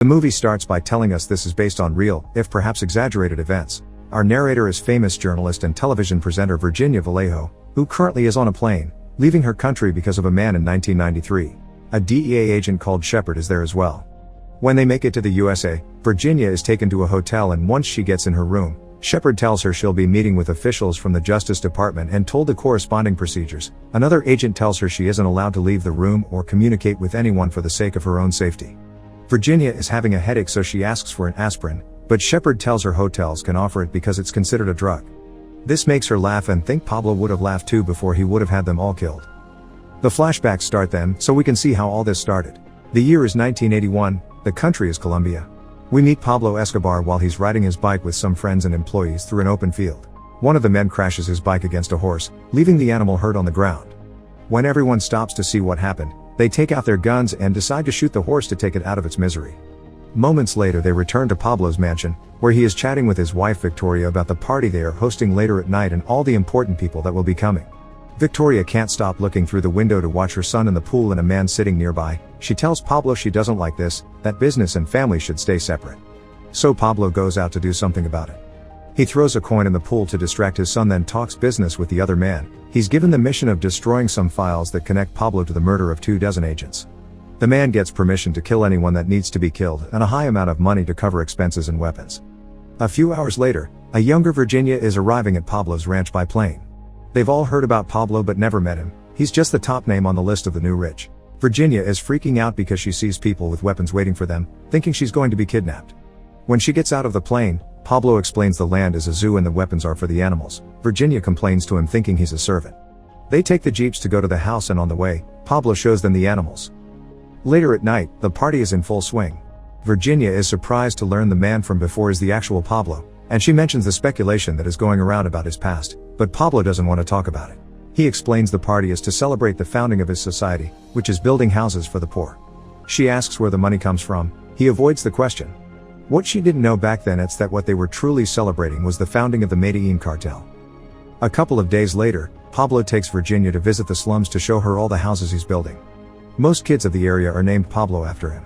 The movie starts by telling us this is based on real, if perhaps exaggerated events. Our narrator is famous journalist and television presenter Virginia Vallejo, who currently is on a plane, leaving her country because of a man in 1993. A DEA agent called Shepard is there as well. When they make it to the USA, Virginia is taken to a hotel, and once she gets in her room, Shepard tells her she'll be meeting with officials from the Justice Department and told the corresponding procedures. Another agent tells her she isn't allowed to leave the room or communicate with anyone for the sake of her own safety. Virginia is having a headache, so she asks for an aspirin, but Shepard tells her hotels can offer it because it's considered a drug. This makes her laugh and think Pablo would have laughed too before he would have had them all killed. The flashbacks start then, so we can see how all this started. The year is 1981, the country is Colombia. We meet Pablo Escobar while he's riding his bike with some friends and employees through an open field. One of the men crashes his bike against a horse, leaving the animal hurt on the ground. When everyone stops to see what happened, they take out their guns and decide to shoot the horse to take it out of its misery. Moments later they return to Pablo's mansion, where he is chatting with his wife Victoria about the party they are hosting later at night and all the important people that will be coming. Victoria can't stop looking through the window to watch her son in the pool and a man sitting nearby. She tells Pablo she doesn't like this, that business and family should stay separate. So Pablo goes out to do something about it. He throws a coin in the pool to distract his son, then talks business with the other man. He's given the mission of destroying some files that connect Pablo to the murder of 24 agents. The man gets permission to kill anyone that needs to be killed and a high amount of money to cover expenses and weapons. A few hours later, a younger Virginia is arriving at Pablo's ranch by plane. They've all heard about Pablo but never met him. He's just the top name on the list of the new rich. Virginia is freaking out because she sees people with weapons waiting for them, thinking she's going to be kidnapped. When she gets out of the plane, Pablo explains the land is a zoo and the weapons are for the animals. Virginia complains to him, thinking he's a servant. They take the jeeps to go to the house, and on the way, Pablo shows them the animals. Later at night, the party is in full swing. Virginia is surprised to learn the man from before is the actual Pablo, and she mentions the speculation that is going around about his past, but Pablo doesn't want to talk about it. He explains the party is to celebrate the founding of his society, which is building houses for the poor. She asks where the money comes from. He avoids the question. What she didn't know back then is that what they were truly celebrating was the founding of the Medellin cartel. A couple of days later, Pablo takes Virginia to visit the slums to show her all the houses he's building. Most kids of the area are named Pablo after him.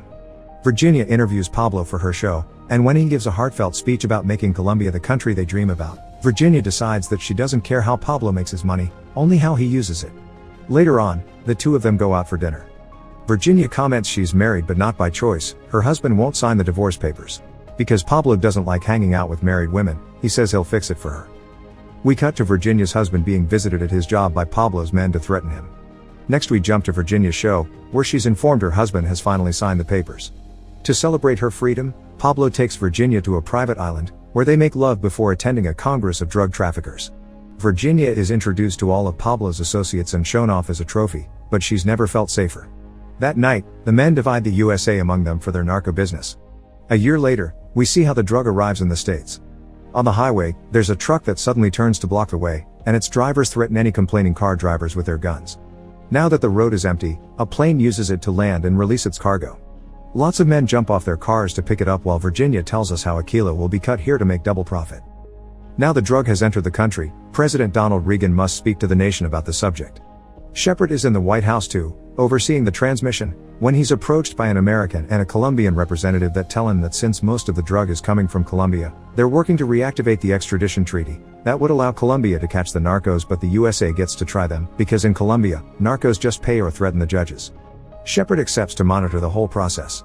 Virginia interviews Pablo for her show, and when he gives a heartfelt speech about making Colombia the country they dream about, Virginia decides that she doesn't care how Pablo makes his money, only how he uses it. Later on, the two of them go out for dinner. Virginia comments she's married but not by choice. Her husband won't sign the divorce papers. Because Pablo doesn't like hanging out with married women, he says he'll fix it for her. We cut to Virginia's husband being visited at his job by Pablo's men to threaten him. Next we jump to Virginia's show, where she's informed her husband has finally signed the papers. To celebrate her freedom, Pablo takes Virginia to a private island, where they make love before attending a congress of drug traffickers. Virginia is introduced to all of Pablo's associates and shown off as a trophy, but she's never felt safer. That night, the men divide the USA among them for their narco business. A year later, we see how the drug arrives in the States. On the highway, there's a truck that suddenly turns to block the way, and its drivers threaten any complaining car drivers with their guns. Now that the road is empty, a plane uses it to land and release its cargo. Lots of men jump off their cars to pick it up while Virginia tells us how a kilo will be cut here to make double profit. Now the drug has entered the country, President Donald Reagan must speak to the nation about the subject. Shepard is in the White House too, overseeing the transmission, when he's approached by an American and a Colombian representative that tell him that since most of the drug is coming from Colombia, they're working to reactivate the extradition treaty. That would allow Colombia to catch the narcos, but the USA gets to try them, because in Colombia, narcos just pay or threaten the judges. Shepard accepts to monitor the whole process.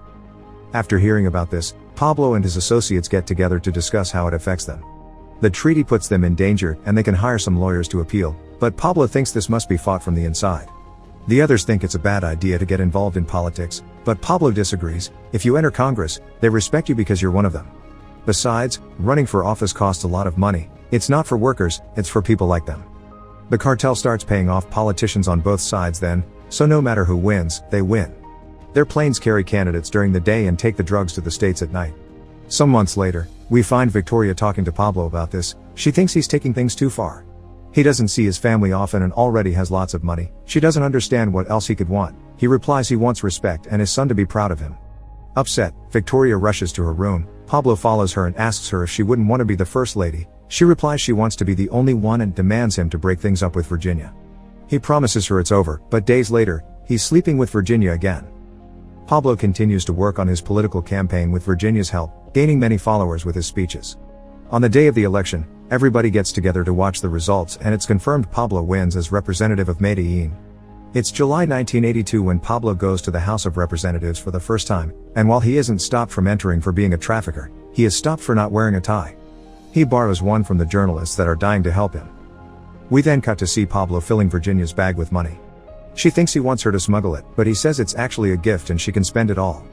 After hearing about this, Pablo and his associates get together to discuss how it affects them. The treaty puts them in danger and they can hire some lawyers to appeal, but Pablo thinks this must be fought from the inside. The others think it's a bad idea to get involved in politics, but Pablo disagrees. If you enter Congress, they respect you because you're one of them. Besides, running for office costs a lot of money. It's not for workers, it's for people like them. The cartel starts paying off politicians on both sides then, so no matter who wins, they win. Their planes carry candidates during the day and take the drugs to the States at night. Some months later, we find Victoria talking to Pablo about this. She thinks he's taking things too far. He doesn't see his family often and already has lots of money. She doesn't understand what else he could want. He replies he wants respect and his son to be proud of him. Upset, Victoria rushes to her room. Pablo follows her and asks her if she wouldn't want to be the first lady. She replies she wants to be the only one and demands him to break things up with Virginia. He promises her it's over, but days later, he's sleeping with Virginia again. Pablo continues to work on his political campaign with Virginia's help, gaining many followers with his speeches. On the day of the election, everybody gets together to watch the results, and it's confirmed Pablo wins as representative of Medellin. It's July 1982 when Pablo goes to the House of Representatives for the first time, and while he isn't stopped from entering for being a trafficker, he is stopped for not wearing a tie. He borrows one from the journalists that are dying to help him. We then cut to see Pablo filling Virginia's bag with money. She thinks he wants her to smuggle it, but he says it's actually a gift and she can spend it all.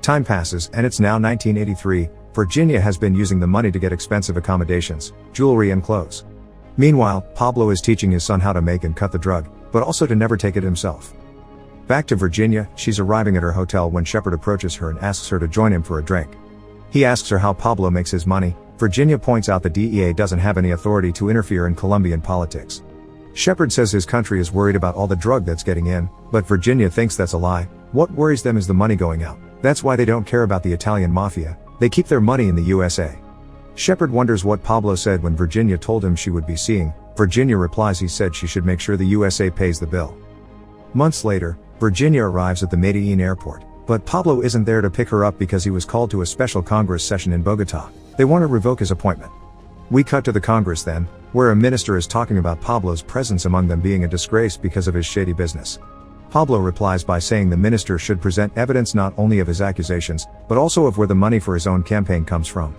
Time passes, and it's now 1983. Virginia has been using the money to get expensive accommodations, jewelry and clothes. Meanwhile, Pablo is teaching his son how to make and cut the drug, but also to never take it himself. Back to Virginia, she's arriving at her hotel when Shepard approaches her and asks her to join him for a drink. He asks her how Pablo makes his money. Virginia points out the DEA doesn't have any authority to interfere in Colombian politics. Shepard says his country is worried about all the drug that's getting in, but Virginia thinks that's a lie. What worries them is the money going out. That's why they don't care about the Italian mafia. They keep their money in the USA. Shepard wonders what Pablo said when Virginia told him she would be seeing. Virginia replies he said she should make sure the USA pays the bill. Months later, Virginia arrives at the Medellin airport, but Pablo isn't there to pick her up because he was called to a special Congress session in Bogota. They want to revoke his appointment. We cut to the Congress then, where a minister is talking about Pablo's presence among them being a disgrace because of his shady business. Pablo replies by saying the minister should present evidence not only of his accusations, but also of where the money for his own campaign comes from.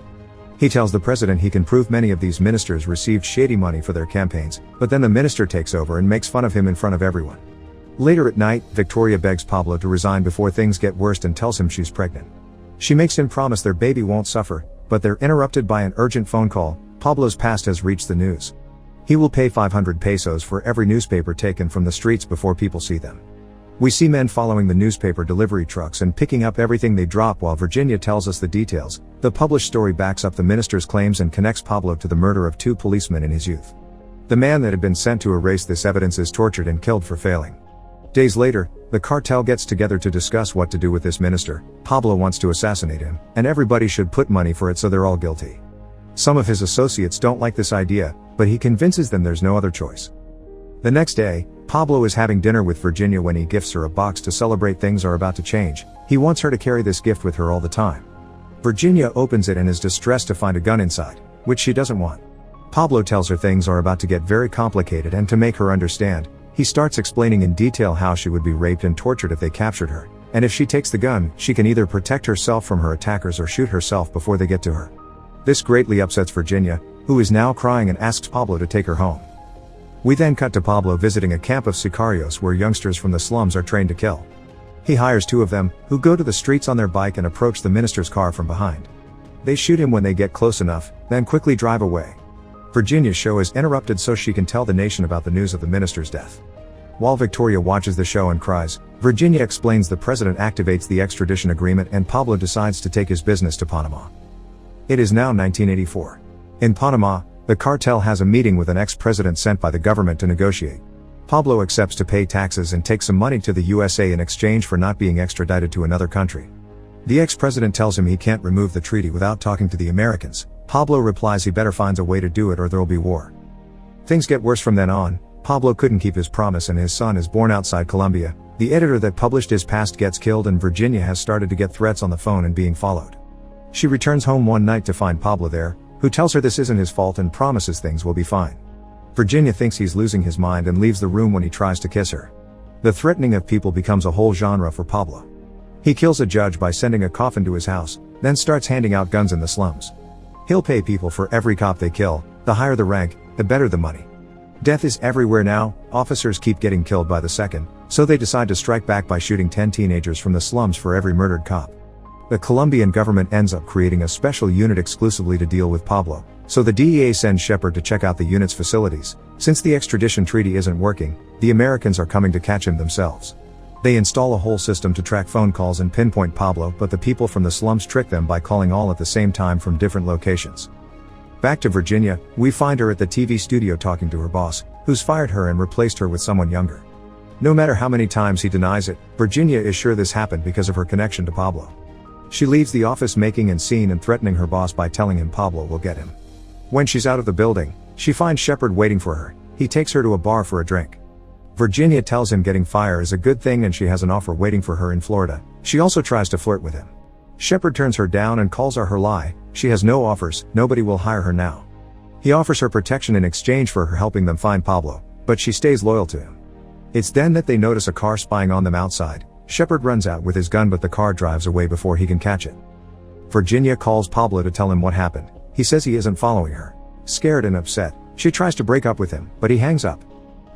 He tells the president he can prove many of these ministers received shady money for their campaigns, but then the minister takes over and makes fun of him in front of everyone. Later at night, Victoria begs Pablo to resign before things get worse and tells him she's pregnant. She makes him promise their baby won't suffer, but they're interrupted by an urgent phone call. Pablo's past has reached the news. He will pay 500 pesos for every newspaper taken from the streets before people see them. We see men following the newspaper delivery trucks and picking up everything they drop while Virginia tells us the details. The published story backs up the minister's claims and connects Pablo to the murder of 2 policemen in his youth. The man that had been sent to erase this evidence is tortured and killed for failing. Days later, the cartel gets together to discuss what to do with this minister. Pablo wants to assassinate him, and everybody should put money for it so they're all guilty. Some of his associates don't like this idea, but he convinces them there's no other choice. The next day, Pablo is having dinner with Virginia when he gifts her a box to celebrate things are about to change. He wants her to carry this gift with her all the time. Virginia opens it and is distressed to find a gun inside, which she doesn't want. Pablo tells her things are about to get very complicated, and to make her understand, he starts explaining in detail how she would be raped and tortured if they captured her, and if she takes the gun, she can either protect herself from her attackers or shoot herself before they get to her. This greatly upsets Virginia, who is now crying and asks Pablo to take her home. We then cut to Pablo visiting a camp of sicarios where youngsters from the slums are trained to kill. He hires 2 of them, who go to the streets on their bike and approach the minister's car from behind. They shoot him when they get close enough, then quickly drive away. Virginia's show is interrupted so she can tell the nation about the news of the minister's death. While Victoria watches the show and cries, Virginia explains the president activates the extradition agreement and Pablo decides to take his business to Panama. It is now 1984. In Panama, the cartel has a meeting with an ex-president sent by the government to negotiate. Pablo accepts to pay taxes and take some money to the USA in exchange for not being extradited to another country. The ex-president tells him he can't remove the treaty without talking to the Americans. Pablo replies he better finds a way to do it or there'll be war. Things get worse from then on. Pablo couldn't keep his promise and his son is born outside Colombia. The editor that published his past gets killed and Virginia has started to get threats on the phone and being followed. She returns home one night to find Pablo there, who tells her this isn't his fault and promises things will be fine. Virginia thinks he's losing his mind and leaves the room when he tries to kiss her. The threatening of people becomes a whole genre for Pablo. He kills a judge by sending a coffin to his house, then starts handing out guns in the slums. He'll pay people for every cop they kill. The higher the rank, the better the money. Death is everywhere now. Officers keep getting killed by the second, so they decide to strike back by shooting 10 teenagers from the slums for every murdered cop. The Colombian government ends up creating a special unit exclusively to deal with Pablo, so the DEA sends Shepard to check out the unit's facilities. Since the extradition treaty isn't working, the Americans are coming to catch him themselves. They install a whole system to track phone calls and pinpoint Pablo, but the people from the slums trick them by calling all at the same time from different locations. Back to Virginia, we find her at the TV studio talking to her boss, who's fired her and replaced her with someone younger. No matter how many times he denies it, Virginia is sure this happened because of her connection to Pablo. She leaves the office making a scene and threatening her boss by telling him Pablo will get him. When she's out of the building, she finds Shepard waiting for her. He takes her to a bar for a drink. Virginia tells him getting fire is a good thing and she has an offer waiting for her in Florida. She also tries to flirt with him. Shepard turns her down and calls her lie. She has no offers, nobody will hire her now. He offers her protection in exchange for her helping them find Pablo, but she stays loyal to him. It's then that they notice a car spying on them outside. Shepard runs out with his gun but the car drives away before he can catch it. Virginia calls Pablo to tell him what happened. He says he isn't following her. Scared and upset, she tries to break up with him, but he hangs up.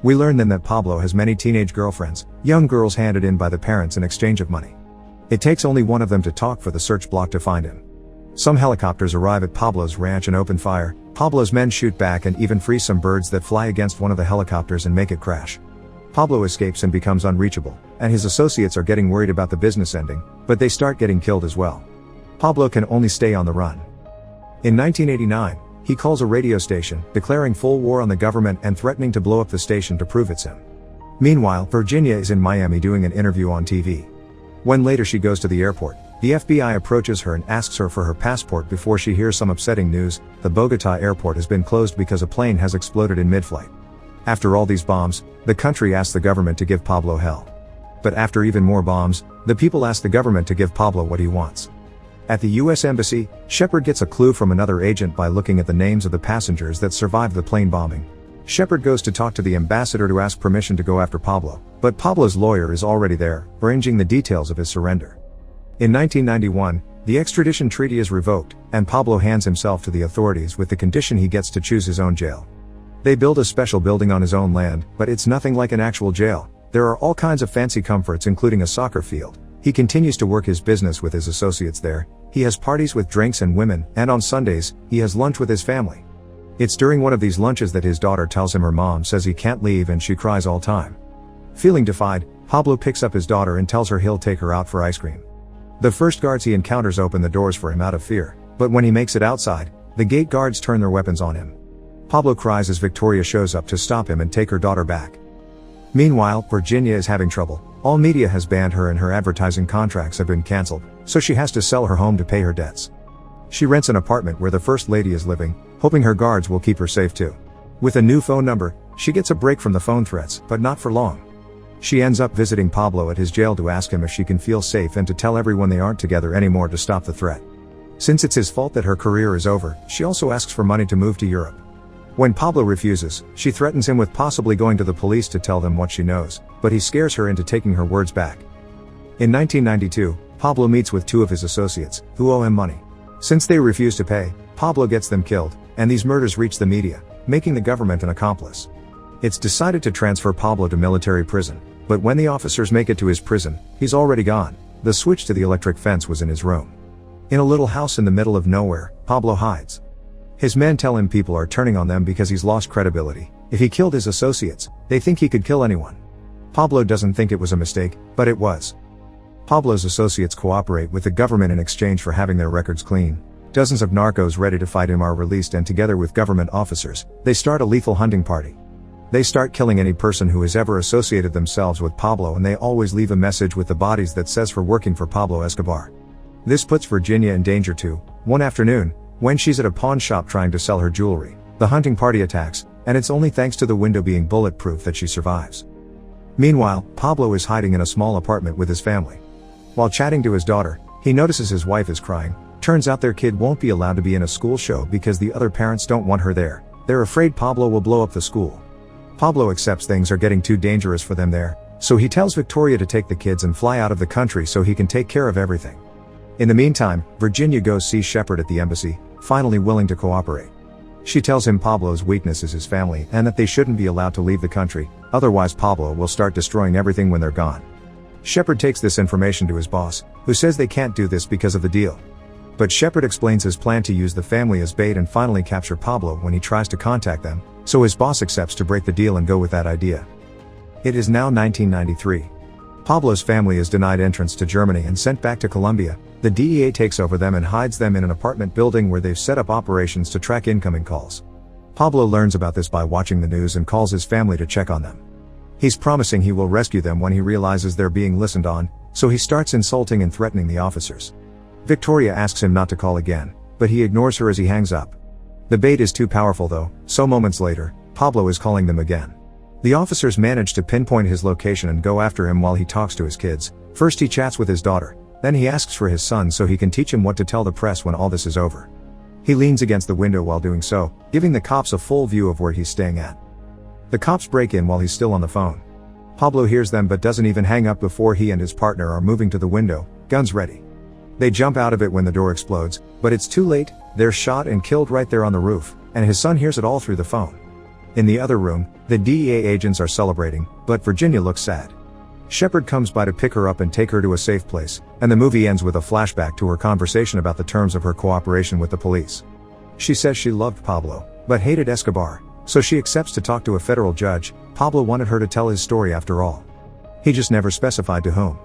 We learn then that Pablo has many teenage girlfriends, young girls handed in by the parents in exchange of money. It takes only one of them to talk for the search block to find him. Some helicopters arrive at Pablo's ranch and open fire. Pablo's men shoot back and even freeze some birds that fly against one of the helicopters and make it crash. Pablo escapes and becomes unreachable, and his associates are getting worried about the business ending, but they start getting killed as well. Pablo can only stay on the run. In 1989, he calls a radio station, declaring full war on the government and threatening to blow up the station to prove it's him. Meanwhile, Virginia is in Miami doing an interview on TV. When later she goes to the airport, the FBI approaches her and asks her for her passport before she hears some upsetting news. The Bogota airport has been closed because a plane has exploded in mid-flight. After all these bombs, the country asks the government to give Pablo hell. But after even more bombs, the people ask the government to give Pablo what he wants. At the US Embassy, Shepard gets a clue from another agent by looking at the names of the passengers that survived the plane bombing. Shepard goes to talk to the ambassador to ask permission to go after Pablo, but Pablo's lawyer is already there, arranging the details of his surrender. In 1991, the extradition treaty is revoked, and Pablo hands himself to the authorities with the condition he gets to choose his own jail. They build a special building on his own land, but it's nothing like an actual jail. There are all kinds of fancy comforts including a soccer field. He continues to work his business with his associates there. He has parties with drinks and women, and on Sundays, he has lunch with his family. It's during one of these lunches that his daughter tells him her mom says he can't leave and she cries all time. Feeling defied, Pablo picks up his daughter and tells her he'll take her out for ice cream. The first guards he encounters open the doors for him out of fear, but when he makes it outside, the gate guards turn their weapons on him. Pablo cries as Victoria shows up to stop him and take her daughter back. Meanwhile, Virginia is having trouble. All media has banned her and her advertising contracts have been cancelled, so she has to sell her home to pay her debts. She rents an apartment where the First Lady is living, hoping her guards will keep her safe too. With a new phone number, she gets a break from the phone threats, but not for long. She ends up visiting Pablo at his jail to ask him if she can feel safe and to tell everyone they aren't together anymore to stop the threat. Since it's his fault that her career is over, she also asks for money to move to Europe. When Pablo refuses, she threatens him with possibly going to the police to tell them what she knows, but he scares her into taking her words back. In 1992, Pablo meets with two of his associates, who owe him money. Since they refuse to pay, Pablo gets them killed, and these murders reach the media, making the government an accomplice. It's decided to transfer Pablo to military prison, but when the officers make it to his prison, he's already gone. The switch to the electric fence was in his room. In a little house in the middle of nowhere, Pablo hides. His men tell him people are turning on them because he's lost credibility. If he killed his associates, they think he could kill anyone. Pablo doesn't think it was a mistake, but it was. Pablo's associates cooperate with the government in exchange for having their records clean. Dozens of narcos ready to fight him are released, and together with government officers, they start a lethal hunting party. They start killing any person who has ever associated themselves with Pablo, and they always leave a message with the bodies that says for working for Pablo Escobar. This puts Virginia in danger too. One afternoon, when she's at a pawn shop trying to sell her jewelry, the hunting party attacks, and it's only thanks to the window being bulletproof that she survives. Meanwhile, Pablo is hiding in a small apartment with his family. While chatting to his daughter, he notices his wife is crying. Turns out their kid won't be allowed to be in a school show because the other parents don't want her there. They're afraid Pablo will blow up the school. Pablo accepts things are getting too dangerous for them there, so he tells Victoria to take the kids and fly out of the country so he can take care of everything. In the meantime, Virginia goes see Shepard at the embassy, finally willing to cooperate. She tells him Pablo's weakness is his family and that they shouldn't be allowed to leave the country, otherwise Pablo will start destroying everything when they're gone. Shepard takes this information to his boss, who says they can't do this because of the deal. But Shepard explains his plan to use the family as bait and finally capture Pablo when he tries to contact them, so his boss accepts to break the deal and go with that idea. It is now 1993. Pablo's family is denied entrance to Germany and sent back to Colombia. The DEA takes over them and hides them in an apartment building where they've set up operations to track incoming calls. Pablo learns about this by watching the news and calls his family to check on them. He's promising he will rescue them when he realizes they're being listened on, so he starts insulting and threatening the officers. Victoria asks him not to call again, but he ignores her as he hangs up. The bait is too powerful though, so moments later, Pablo is calling them again. The officers manage to pinpoint his location and go after him while he talks to his kids. First he chats with his daughter, then he asks for his son so he can teach him what to tell the press when all this is over. He leans against the window while doing so, giving the cops a full view of where he's staying at. The cops break in while he's still on the phone. Pablo hears them but doesn't even hang up before he and his partner are moving to the window, guns ready. They jump out of it when the door explodes, but it's too late, they're shot and killed right there on the roof, and his son hears it all through the phone. In the other room, the DEA agents are celebrating, but Virginia looks sad. Shepard comes by to pick her up and take her to a safe place, and the movie ends with a flashback to her conversation about the terms of her cooperation with the police. She says she loved Pablo, but hated Escobar, so she accepts to talk to a federal judge. Pablo wanted her to tell his story after all. He just never specified to whom.